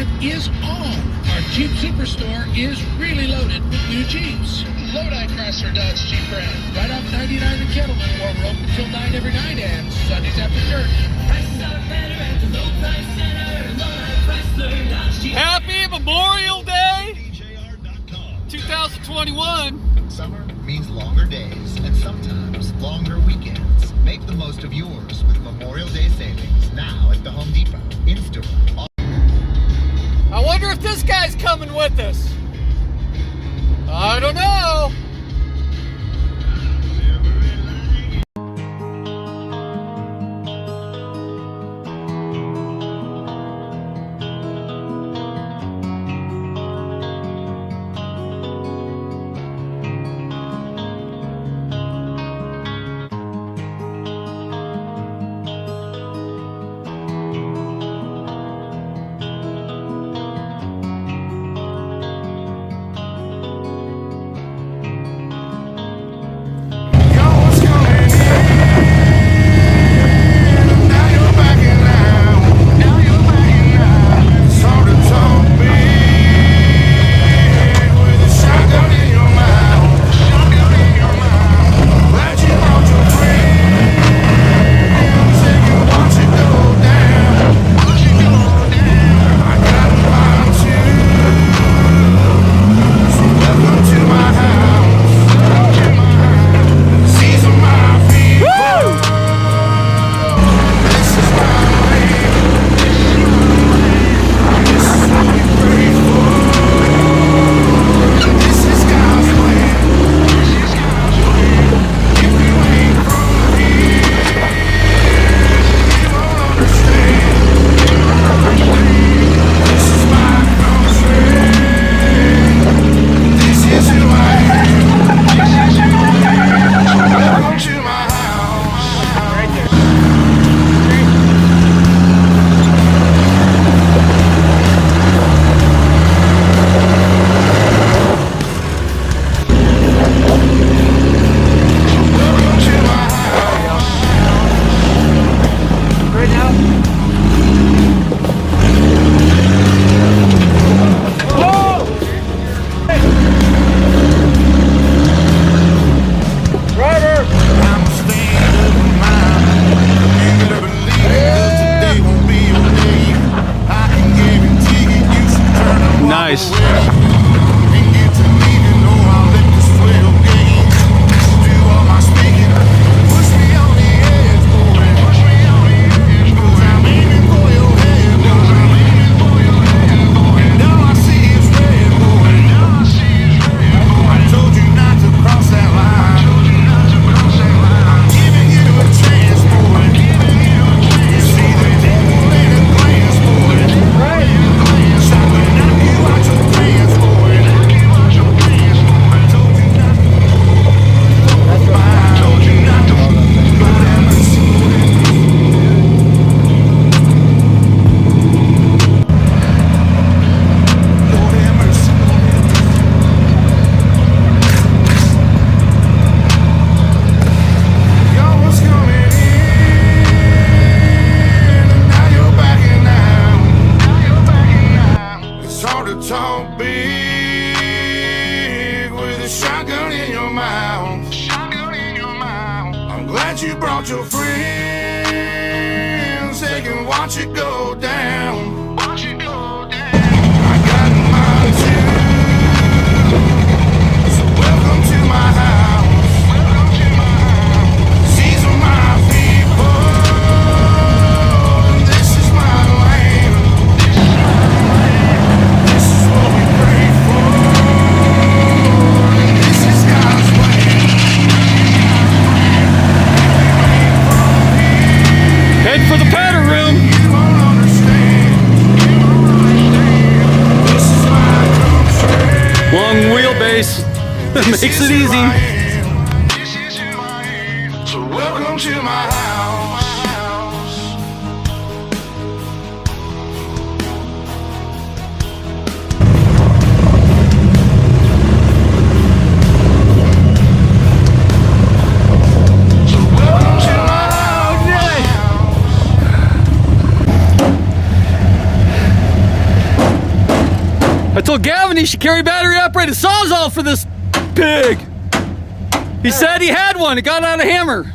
event is on. Our Jeep Superstore is really loaded with new Jeeps. Lodi Chrysler Dodge Jeep brand. Right off 99 in Kettleman, where we're open till 9 every night and Sundays after church. Prices are better at the low price center. Lodi Chrysler Dodge Jeep. Happy Memorial Day 2021. Summer means longer days and sometimes longer weekends. Make the most of yours with Memorial Day savings now at the Home Depot. In-store. I wonder if this guy's coming with us. I don't know. Nice. You brought your friends, they can watch it go down. Watch it go down. I got mine too. So welcome to my house. Welcome to my house. These are my people. This is my land. This is what we pray for. This is God's plan. Head for the powder room. Long wheelbase makes it easy. So welcome to my house. told Gavin he should carry battery operated Sawzall for this pig. He said he had one. It got out of hammer.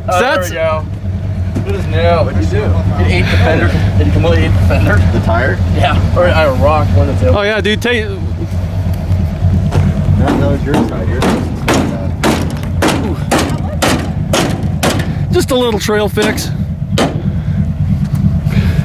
So There we go. It is new. What'd you do? It ate the fender. It completely ate the fender. The tire? Yeah. Or I rocked one of the two. Oh yeah, dude. Take. That was your side. Yours Just a little trail fix.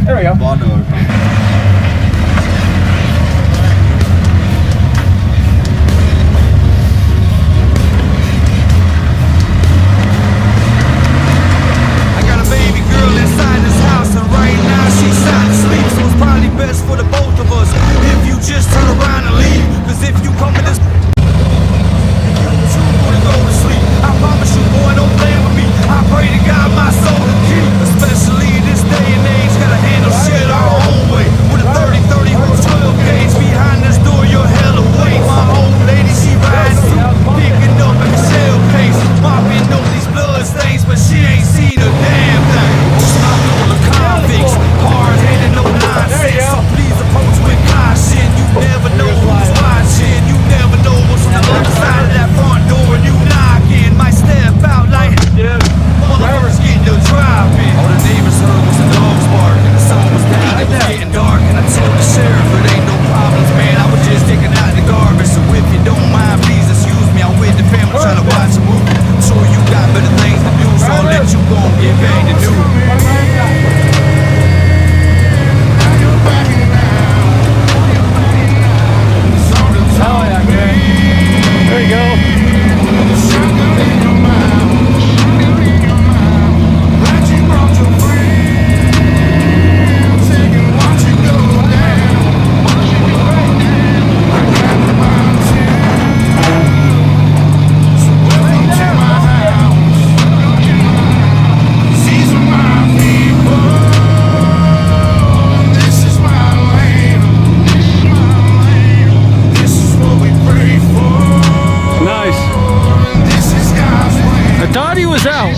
There we go. Bondo. I got a baby girl inside this house, and right now she's sound asleep. So it's probably best for the both of us if you just turn around and leave. Cause if you come in this, you're gonna go to sleep. I promise you, boy, don't play with me. I pray to God my soul to keep. Especially in this day and age, gotta handle shit our own way. With a 30-30 horse 12 gauge behind this door, you're hell away. My old lady, she rides through, picking up like a shell case, mopping up these blood stains, but she ain't seen a damn thing. Just not full of convicts, hard-headed, no nonsense. So please approach with caution. You never know who's watching. You never know what's on the other side of that front door. And you knocking, might step out like motherfuckers getting to driving. All the neighbors heard was the dogs barking. The sun was down, it was getting dark, and I told the sheriff it ain't no problems, man. I was just taking out the garbage. So if you don't mind, please excuse me. I'm with the family trying to watch a movie. I'm sure you got better things to do, so I'll let you go and get paid to do. There you go. Nice. I thought he was out.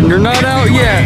You're not out yet.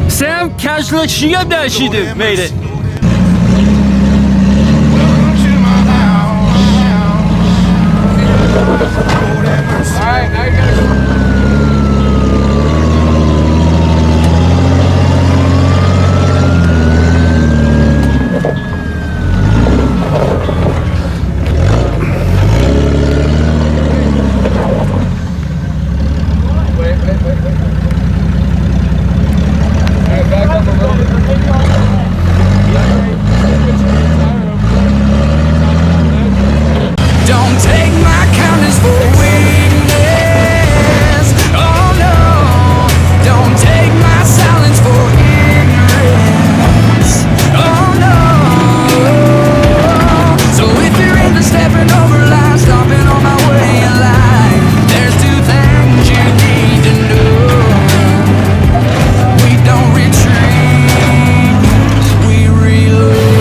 Sam casually she made it. Alright, now you gotta go. Don't take my kindness for weakness. Oh no. Don't take my silence for ignorance. Oh no. So if you're into stepping over line, stomping on my way in life, there's two things you need to know. We don't retreat, we reload.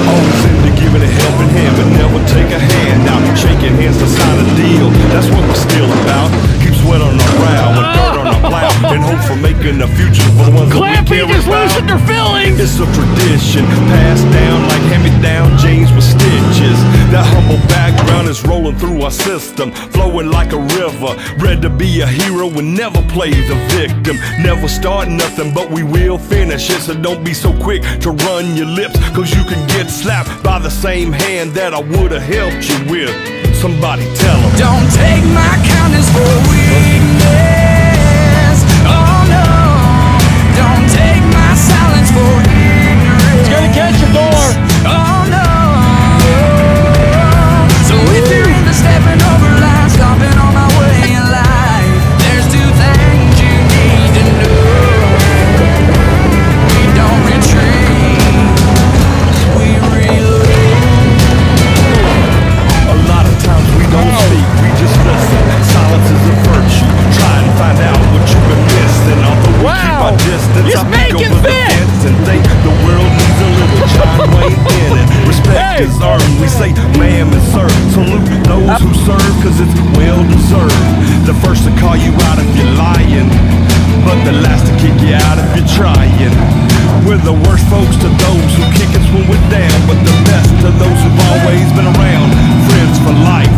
Always into giving a helping hand, but never take a hand out. Shaking hands to sign a deal, that's what we're still about. Keep sweat on our brow and dirt on our plow, and hope for making a future for the ones that we Clampy care just about. loosened her fillings. It's a tradition, passed down like hand-me-down jeans with stitches. That humble background is rolling through our system, flowing like a river. Bred to be a hero and never play the victim. Never start nothing, but we will finish it. So don't be so quick to run your lips, cause you can get slapped by the same hand that I would've helped you with. Somebody tell them. Don't take my kindness for weakness. Oh no. Don't take my silence for ignorance. It's gonna catch your door. Oh no. So if you're into stepping over lines, stomping on my way in life, there's two things you need to know. We don't retreat, we reload. A lot of times we don't speak, we just listen. Silence is a virtue. Try and find out what you've been missing. Although we keep our distance, He's I peek making over the fit. fence and think the world needs a little John Wayne in it. Respect is earned. We say ma'am and sir. Salute those who serve, cause it's well deserved. The first to call you out if you're lying, but the last to kick you out if you're trying. We're the worst folks to those who kick us when we're down, but the best to those who've always been around. Friends for life.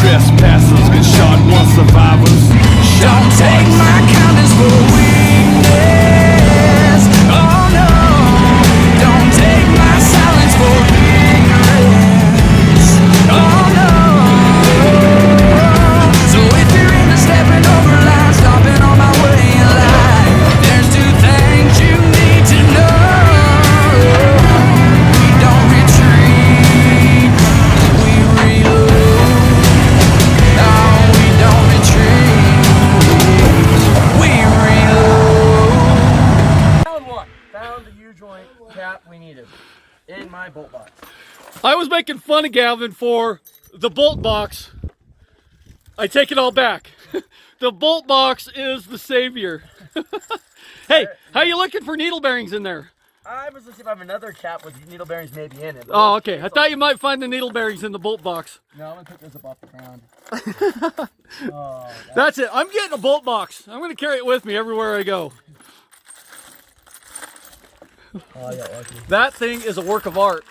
Trespassers get shot once, survivors shot Don't take twice. my kindness for weakness. Oh no. Don't take my silence for ignorance. Oh no. So if you're into stepping over lines, stomping on my way in life, there's two things you need to know. We don't retreat, we reload. No, we don't retreat, we reload. Found one. Found the U-joint cap we needed in my bolt box. I was making fun of Gavin for the bolt box. I take it all back. The bolt box is the savior. Hey, how you looking for needle bearings in there? I was gonna see if I have another cap with needle bearings maybe in it. but Oh, okay. I thought you might find the needle bearings in the bolt box. No, I'm gonna pick this up off the ground. That's it. I'm getting a bolt box. I'm going to carry it with me everywhere I go. Oh, I got lucky. That thing is a work of art.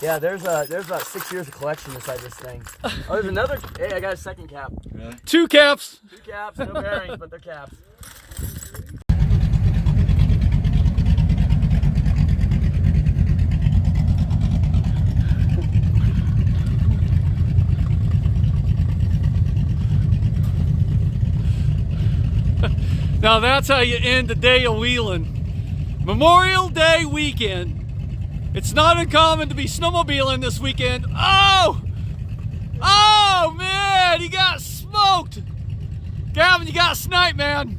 Yeah, there's about 6 years of collection inside this thing. Oh, there's another. Hey, I got a second cap. Two caps. 2 caps, no bearings, but they're caps. Now that's how you end the day of wheeling. Memorial Day weekend. It's not uncommon to be snowmobiling this weekend. Oh! Oh, man, he got smoked. Gavin, you got sniped, man.